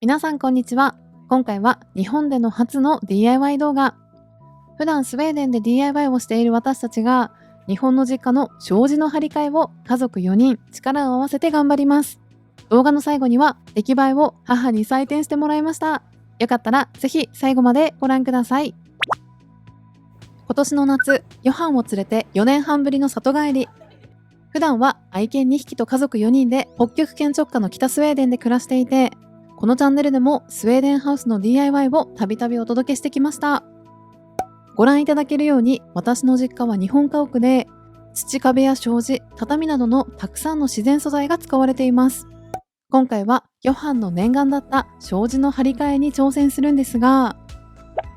皆さんこんにちは。今回は日本での初の DIY 動画。普段スウェーデンで DIY をしている私たちが日本の実家の障子の張り替えを家族4人力を合わせて頑張ります。動画の最後には出来栄えを母に採点してもらいました。よかったらぜひ最後までご覧ください。今年の夏、ヨハンを連れて4年半ぶりの里帰り。普段は愛犬2匹と家族4人で北極圏直下の北スウェーデンで暮らしていて、このチャンネルでもスウェーデンハウスの DIY をたびたびお届けしてきました。ご覧いただけるように私の実家は日本家屋で、土壁や障子、畳などのたくさんの自然素材が使われています。今回はヨハンの念願だった障子の張り替えに挑戦するんですが、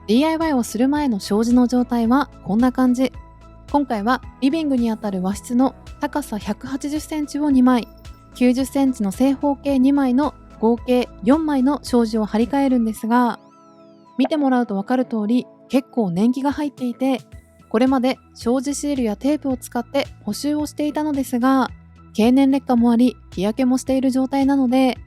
DIY をする前の障子の状態はこんな感じ。今回はリビングにあたる和室の高さ180センチを2枚、90センチの正方形2枚の合計4枚の障子を張り替えるんですが、見てもらうと分かる通り結構年季が入っていて、これまで障子シールやテープを使って補修をしていたのですが、経年劣化もあり日焼けもしている状態なので、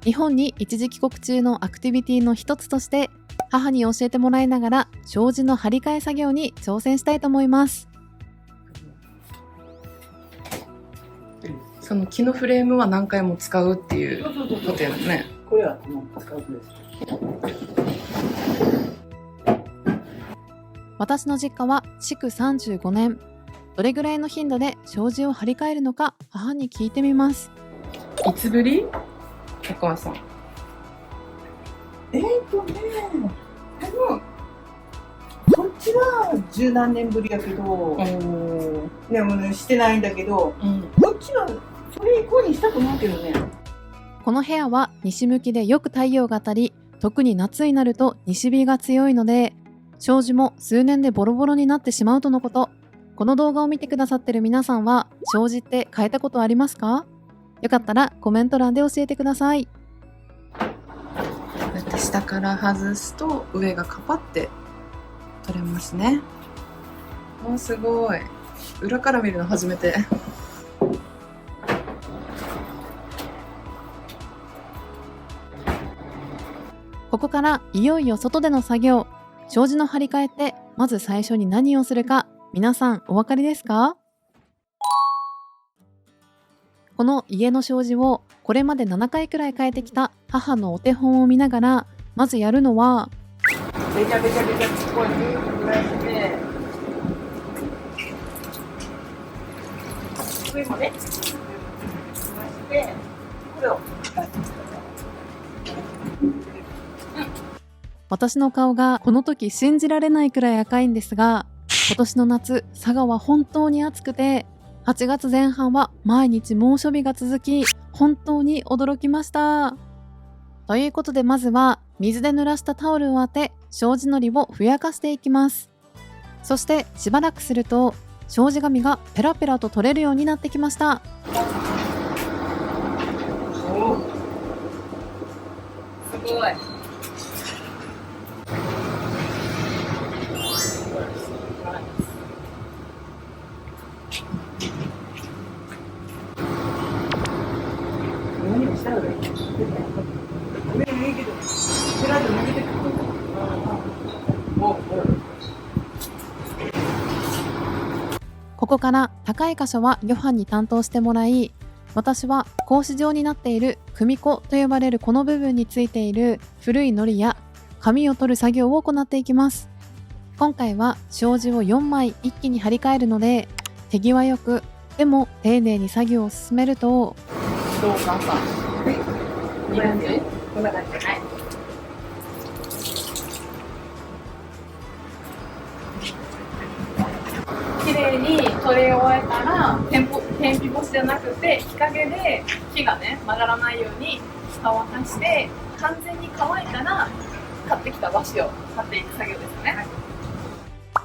日本に一時帰国中のアクティビティの一つとして母に教えてもらいながら障子の張り替え作業に挑戦したいと思います。その木のフレームは何回も使うっていうことやね。これはもう使うです。私の実家は築35年。どれぐらいの頻度で障子を張り替えるのか母に聞いてみます。いつぶり？お母さん。でもこっちは十何年ぶりやけど、でもねしてないんだけど、こっちはそれ以降にしたと思うけどね。この部屋は西向きでよく太陽が当たり、特に夏になると西日が強いので、障子も数年でボロボロになってしまうとのこと。この動画を見てくださってる皆さんは障子って変えたことありますか？よかったらコメント欄で教えてください。こうやって下から外すと上がカパって取れますね。もうすごい。裏から見るの初めて。ここからいよいよ外での作業。障子の張り替えってまず最初に何をするか皆さんお分かりですか？この家の障子をこれまで7回くらい変えてきた母のお手本を見ながら、まずやるのはべちゃべちゃべちゃこうやってぐらいして上まで回してこれを私の顔がこの時信じられないくらい赤いんですが、今年の夏、佐賀は本当に暑くて、8月前半は毎日猛暑日が続き、本当に驚きました。ということでまずは水で濡らしたタオルを当て、障子のりをふやかしていきます。そしてしばらくすると、障子紙がペラペラと取れるようになってきました。すごい。何をしたらいい？いいけど、ペラッと投げてくる。ここから高い箇所はヨハンに担当してもらい、私は格子状になっている組子と呼ばれるこの部分についている古い糊や紙を取る作業を行っていきます。今回は障子を4枚一気に張り替えるので、手際よくでも丁寧に作業を進めると、どうお母さん。こんな感じ。こんな感じ。はい。綺麗に取り終えたら天日干しじゃなくて日陰で木がね曲がらないように乾かして、完全に乾いたら買ってきた和紙を貼っていく作業ですね。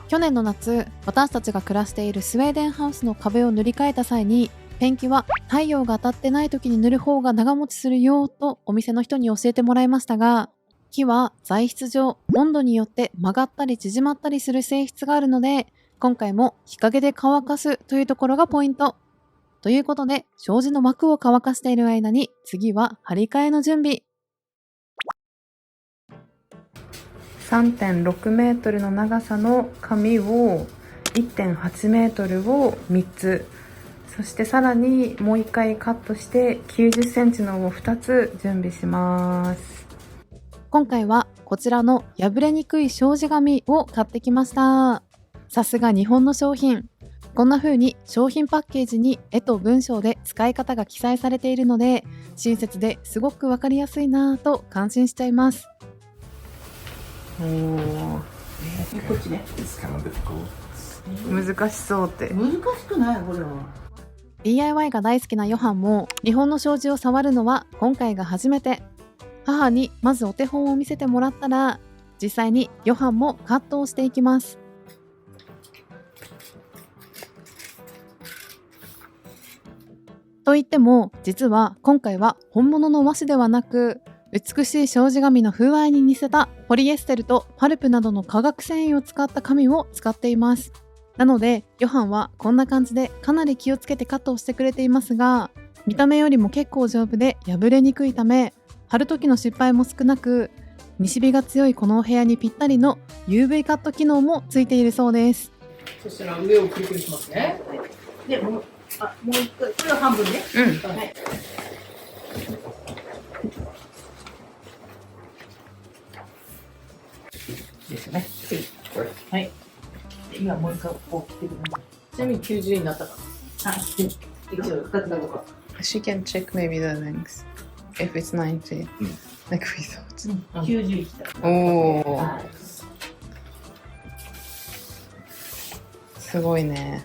去年の夏、私たちが暮らしているスウェーデンハウスの壁を塗り替えた際に、ペンキは太陽が当たってない時に塗る方が長持ちするよとお店の人に教えてもらいましたが、木は材質上温度によって曲がったり縮まったりする性質があるので、今回も日陰で乾かすというところがポイント。ということで、障子の膜を乾かしている間に次は張り替えの準備。3.6 メートルの長さの紙を 1.8 メートルを3つ、そしてさらにもう1回カットして90センチのを2つ準備します。今回はこちらの破れにくい障子紙を買ってきました。さすが日本の商品。こんな風に商品パッケージに絵と文章で使い方が記載されているので、親切ですごくわかりやすいなぁと感心しちゃいます。こっちね。難しそうって。難しくないこれは。DIY が大好きなヨハンも日本の障子を触るのは今回が初めて。母にまずお手本を見せてもらったら、実際にヨハンもカットをしていきます。と言っても実は今回は本物の和紙ではなく、美しい障子紙の風合いに似せたポリエステルとパルプなどの化学繊維を使った紙を使っています。なのでヨハンはこんな感じでかなり気をつけてカットをしてくれていますが、見た目よりも結構丈夫で破れにくいため、貼る時の失敗も少なく、西日が強いこのお部屋にぴったりの UV カット機能もついているそうです。そしたら上をクリクリしますね。でもう一回、これは半分ね。はい。ですよね。はい。今もう一回こう切ってください。ちなみに90になったかあ、一応二つだとか。She can check maybe the length if it's 90 like we thought. 90いった。おー、はい。すごいね。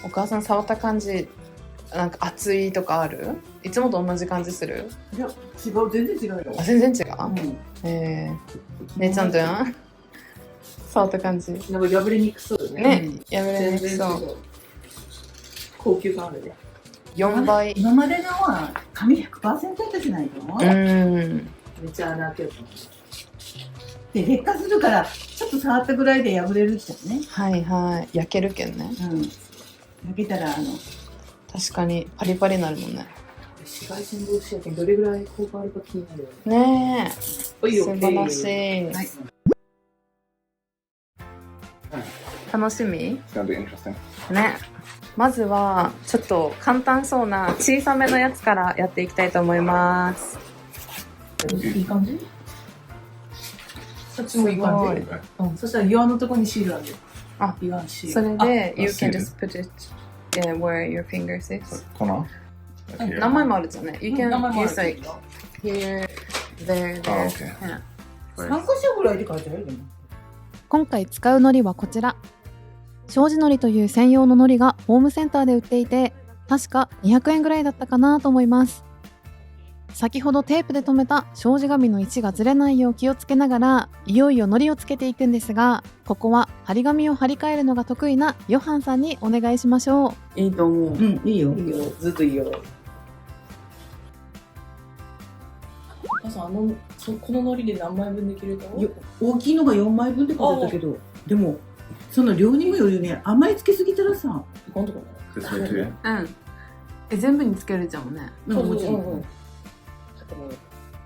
お母さん触った感じ、なんか熱いとかある？いつもと同じ感じする？いや、違う、全然違うよ。あ、全然違う？姉ちゃんとやん？触った感じ。なんか破れにくそうよね。ね、破れにくそう。高級感あるね。4倍。今までのは紙 100% やったじゃないの？めっちゃ穴開ける。で、劣化するから、ちょっと触ったぐらいで破れるじゃんね。はいはい。焼けるけんね。焼けたら、確かにパリパリになるもんね。紫外線防止やけんどれぐらい効果あるか気になるよね。ねえ。素晴らしい。はい、楽しみ？ね。まずはちょっと簡単そうな小さめのやつからやっていきたいと思います。いい感じ？そっちもいい感じ？そしたら岩のところにシールあるよ。あ、岩のシール。それで you can just put it where your fingers is。名前もあるじゃんね。You can use like here, there, there。3箇所ぐらいで書いてあるよね。今回使う糊はこちら。障子糊という専用の糊がホームセンターで売っていて、確か200円ぐらいだったかなと思います。先ほどテープで留めた障子紙の位置がずれないよう気をつけながら、いよいよ糊をつけていくんですが、ここは張り紙を張り替えるのが得意なヨハンさんにお願いしましょう。いいと思う。いいよ。いいよ。ずっといいよ。お母さん、この糊で何枚分できると思う？大きいのが4枚分って書いてあったけど、でも、その量にもよるよね。あんまりつけすぎたらさ。今度かな。全部につけるじゃんね。もちろん。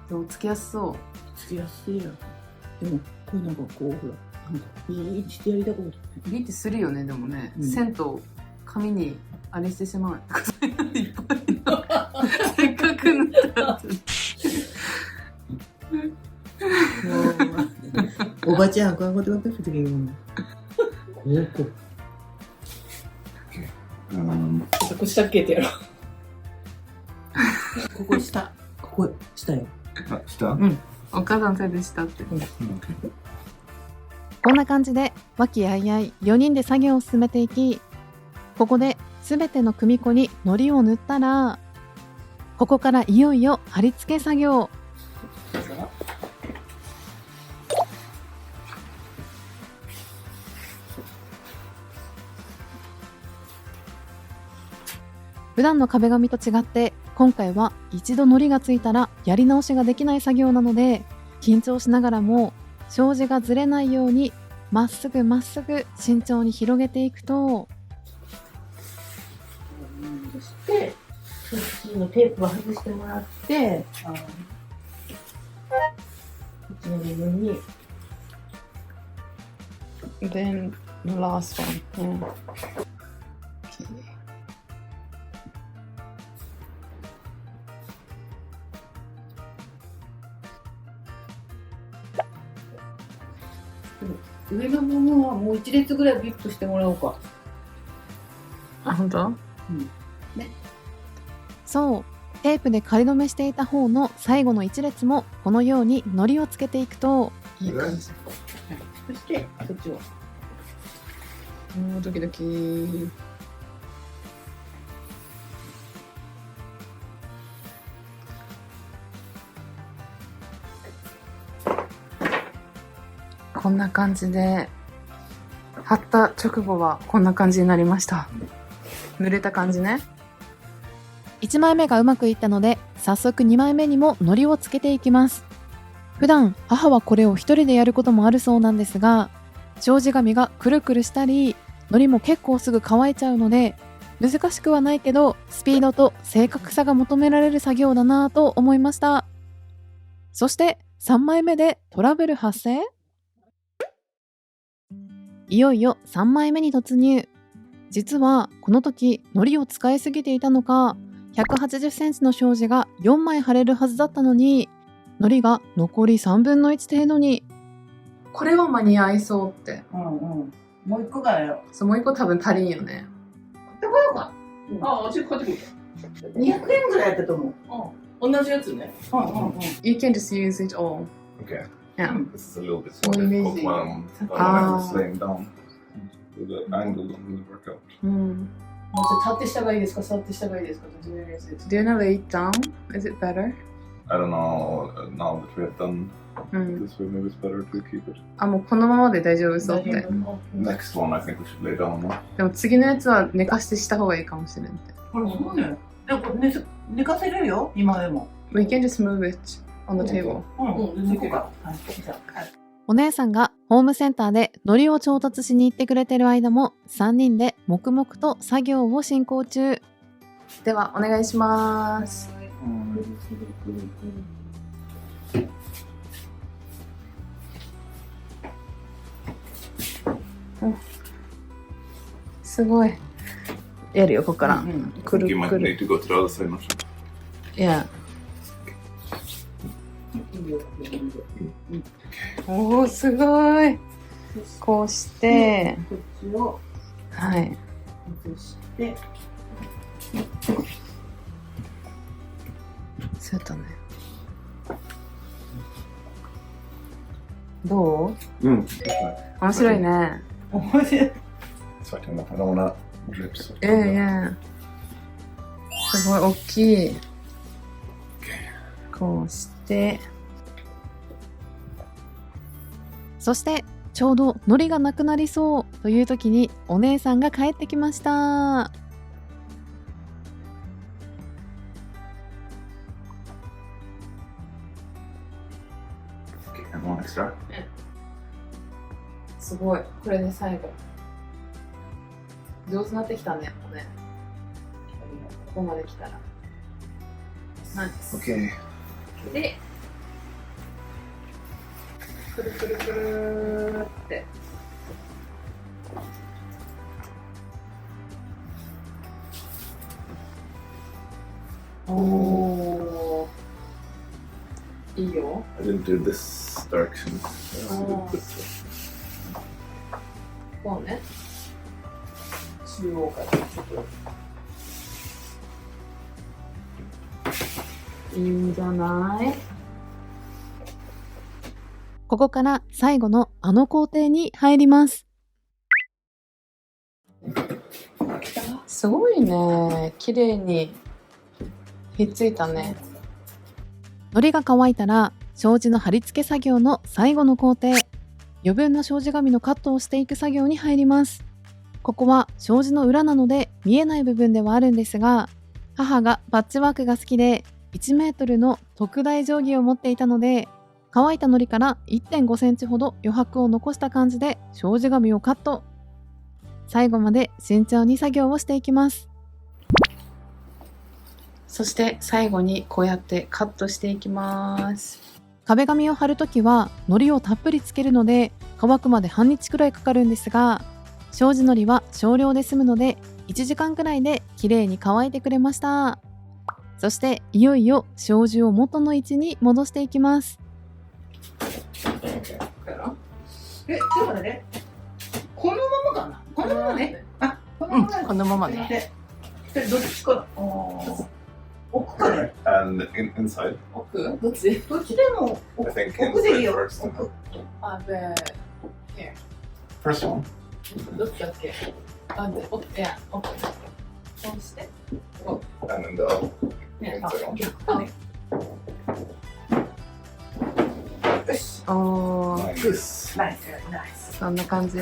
でもつけやすそう。つけやすいや。でも、これなんかこう、ほら、なんか、いいしてやりたくない。ビーってするよね、でもね。線と紙にあれしてしまう。いっぱいせっかく塗ったら。おばちゃん、こういうことばっかりするけど。そこ下っけてやろう。ここ下。ここ下よ。下？お母さん手で下って。こんな感じで和気あいあい4人で作業を進めていき、ここで全ての組子に糊を塗ったら、ここからいよいよ貼り付け作業。普段の壁紙と違って今回は一度糊がついたらやり直しができない作業なので、緊張しながらも障子がずれないようにまっすぐまっすぐ慎重に広げていくと、そしてそっちのテープを外してもらって、こっちの部分に。Then the last one. Yeah. Okay. 上の部分はもう1列ぐらいビップしてもらおうか。あ、本当？うん。ね。そう、テープで仮止めしていた方の最後の一列もこのように糊をつけていくといい感じ。そしてそっちを。ドキドキ。こんな感じで貼った直後はこんな感じになりました。濡れた感じね。1枚目がうまくいったので早速2枚目にも糊をつけていきます。普段母はこれを一人でやることもあるそうなんですが、障子紙がくるくるしたり糊も結構すぐ乾いちゃうので難しくはないけどスピードと正確さが求められる作業だなぁと思いました。そして3枚目でトラブル発生。いよいよ3枚目に突入。実はこの時糊を使いすぎていたのか180センチの障子が4枚貼れるはずだったのに糊が残り3分の1程度に。これは間に合いそうって。うんうん。もう一個がよ。そう、もう一個多分足りんよね。買ってこようか。あ、私買ってくる。200円ぐらいやったと思う。同じやつね。You can just use it all. Okay. Yeah. This is a little bit What so do you difficult mean? when Ah. I'm laying down. The angle doesn't really work out. もう立ってした方がいいですか、座ってした方がいいですか、どういうやつですか。 Do you wanna lay it down? Is it better? I don't know. Now that we have done うん。 this way, maybe it's better to keep it. あ、もうこのままで大丈夫そうって。 Next one, I think we should lay down now. でも次のやつは寝かしてした方がいいかもしれんって。これそうね。でも寝かせるよ、今でも。We can just move it on the table. 寝こうか。はい。じゃあ。お姉さんがホームセンターで糊を調達しに行ってくれてる間も3人で黙々と作業を進行中。ではお願いします。すごい。やるよ、ここから。く You る might くる。 need to go to the other side, notいや。おー、すごい。こうして、こっちをはい。移して。そうだね。どう？ Mm. 面白いね。面白い。 So I don't wanna drip. So いやいや。すごい大きい。こうして。そしてちょうど糊がなくなりそうという時にお姉さんが帰ってきました。Okay, and one extra. すごい。これで最後。上手になってきたね。もうね。ここまで来たら。ナイス。 Okay. で、くるくるくるって。おー。いいよ。 I didn't do this direction. Oh. こうね。中央からちょっと。いいんじゃない？ここから最後のあの工程に入ります。すごいね。綺麗にひっついたね。糊が乾いたら障子の貼り付け作業の最後の工程、余分な障子紙のカットをしていく作業に入ります。ここは障子の裏なので見えない部分ではあるんですが、母がパッチワークが好きで1メートルの特大定規を持っていたので、乾いた糊から 1.5 センチほど余白を残した感じで障子紙をカット。最後まで慎重に作業をしていきます。そして最後にこうやってカットしていきます。壁紙を貼るときは糊をたっぷりつけるので乾くまで半日くらいかかるんですが、障子糊は少量で済むので1時間くらいで綺麗に乾いてくれました。そしていよいよ障子を元の位置に戻していきます。ちょっと待ってね。このままかな。このままね。あ、このまま。このままで。どっちか。奥かね。And inside, 奥どっちどっちでも I think 奥でいい inside よ。 first. 奥。あ、で、First one. どっちだっけあ、で、奥、いや、奥。そうして。 And then the ね、 inside one. 逆ね。よし。おー、 Nice. ナイス、ナイス。そんな感じ。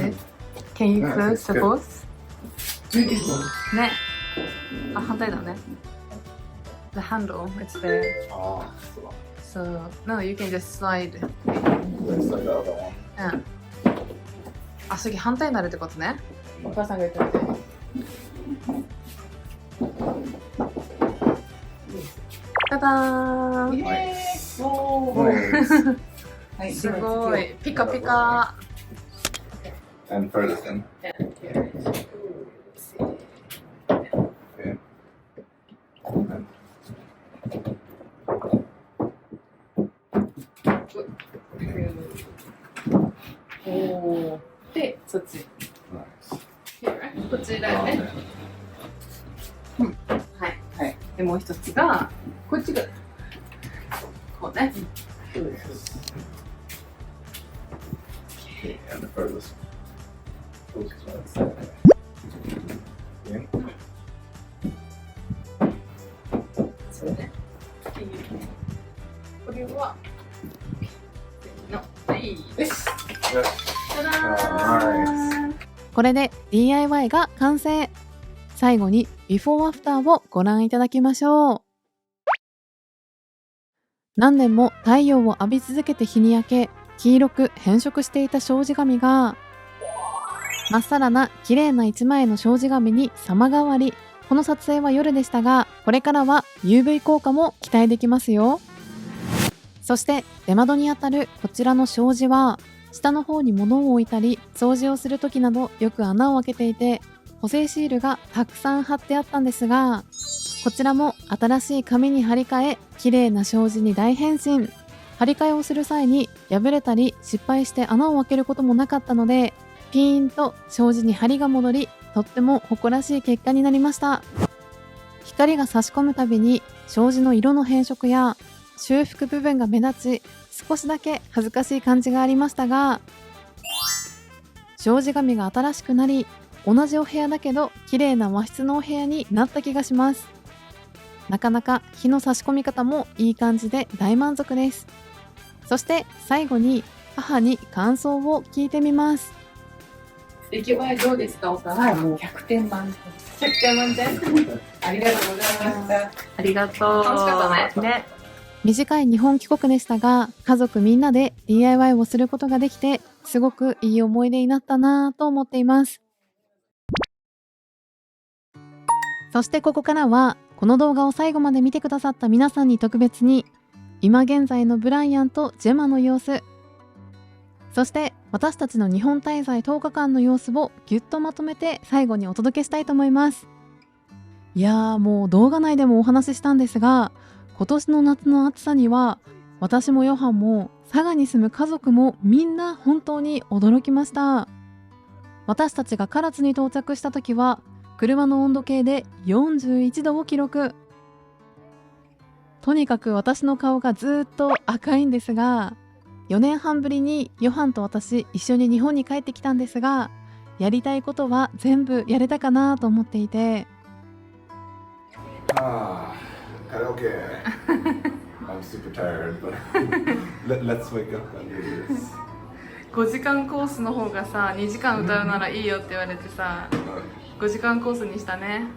Can you close the both? ね。あ、反対だね。The handle, it's there. Ah, So, no, you can just slide. inside the other one. うん。あ、次反対になるってことね。お母さんが言ってみて。ただーん。イエーイ。おー。 Nice. はい、すごい。ピカピカ。 And furthest in. Okay. Andおお。で、そっち。 nice. こっちだよね。はい。はい。で、もう一つが、こっちが、こうね。 Okay, and the furthest. Closest one. Okay. そうね。これは、せーの。はい。よし。 Yes. ただーん。これで DIY が完成。最後にビフォーアフターをご覧いただきましょう。何年も太陽を浴び続けて日に焼け、黄色く変色していた障子紙が、まっさらな綺麗な一枚の障子紙に様変わり。この撮影は夜でしたが、これからは UV 効果も期待できますよ。そして出窓にあたるこちらの障子は、下の方に物を置いたり掃除をする時などよく穴を開けていて、補正シールがたくさん貼ってあったんですが、こちらも新しい紙に貼り替え、綺麗な障子に大変身。張り替えをする際に破れたり失敗して穴を開けることもなかったので、ピーンと障子に張りが戻り、とっても誇らしい結果になりました。光が差し込むたびに障子の色の変色や修復部分が目立ち、少しだけ恥ずかしい感じがありましたが、障子紙が新しくなり、同じお部屋だけど綺麗な和室のお部屋になった気がします。なかなか日の差し込み方もいい感じで大満足です。そして最後に母に感想を聞いてみます。出来栄えどうですか、お母さん。もう100点満点。 100点満点。ありがとうございました。ありがとう。楽しかったね。短い日本帰国でしたが、家族みんなで DIY をすることができて、すごくいい思い出になったなぁと思っています。そしてここからは、この動画を最後まで見てくださった皆さんに特別に、今現在のブライアンとジェマの様子、そして私たちの日本滞在10日間の様子をぎゅっとまとめて最後にお届けしたいと思います。いやー、もう動画内でもお話ししたんですが、今年の夏の暑さには私もヨハンも佐賀に住む家族もみんな本当に驚きました。私たちが唐津に到着した時は車の温度計で41度を記録。とにかく私の顔がずっと赤いんですが、4年半ぶりにヨハンと私一緒に日本に帰ってきたんですが、やりたいことは全部やれたかなと思っていて、Karaoke. I'm super tired, but let's wake up and do this. 5時間コースの方がさ、2時間歌うならいいよって言われてさ、5時間コースにしたね。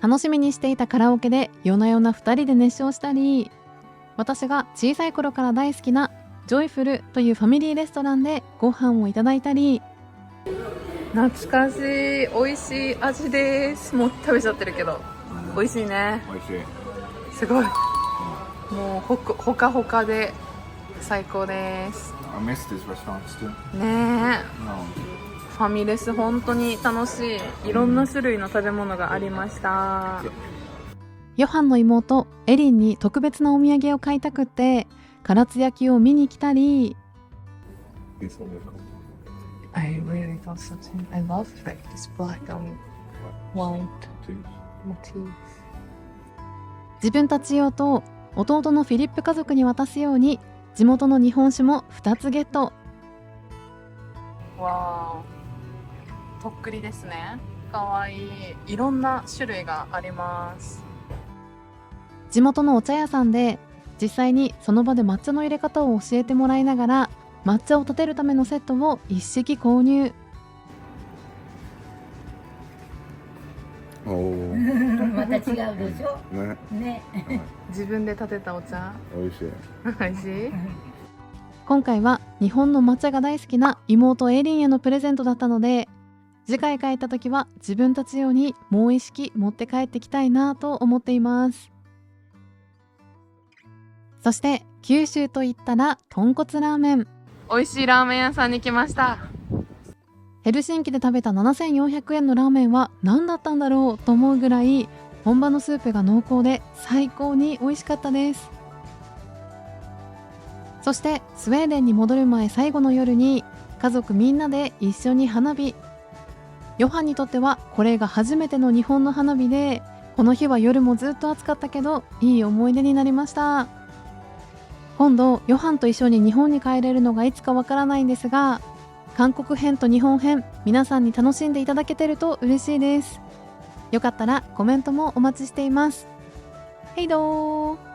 楽しみにしていたカラオケで夜な夜な2人で熱唱したり、私が小さい頃から大好きなジョイフルというファミリーレストランでご飯をいただいたり、懐かしい、美味しい味です。もう食べちゃってるけど。美味しいね。美味しい。すごい。もうほかほかで最高です。 I missed his restaurants too. ねえ。 No. ファミレス本当に楽しい。いろんな種類の食べ物がありました。ヨハンの妹エリンに特別なお土産を買いたくって唐津焼きを見に来たり、 I really thought so too. I love like this black and white motif. 自分たち用と弟のフィリップ家族に渡すように地元の日本酒も2つゲット。わー、とっくりですね。かわいい。いろんな種類があります。地元のお茶屋さんで実際にその場で抹茶の入れ方を教えてもらいながら抹茶を立てるためのセットを一式購入。おお。また違うでしょ。ね。ね。自分で立てたお茶美味しい。美味しい。今回は日本の抹茶が大好きな妹エリンへのプレゼントだったので、次回帰った時は自分たち用にもう一式持って帰ってきたいなと思っています。そして九州といったら豚骨ラーメン。美味しいラーメン屋さんに来ました。ヘルシンキで食べた7400円のラーメンは何だったんだろうと思うぐらい本場のスープが濃厚で最高に美味しかったです。そしてスウェーデンに戻る前最後の夜に家族みんなで一緒に花火。ヨハンにとってはこれが初めての日本の花火で、この日は夜もずっと暑かったけどいい思い出になりました。今度ヨハンと一緒に日本に帰れるのがいつかわからないんですが、韓国編と日本編皆さんに楽しんでいただけてると嬉しいです。よかったらコメントもお待ちしています。ヘイドー。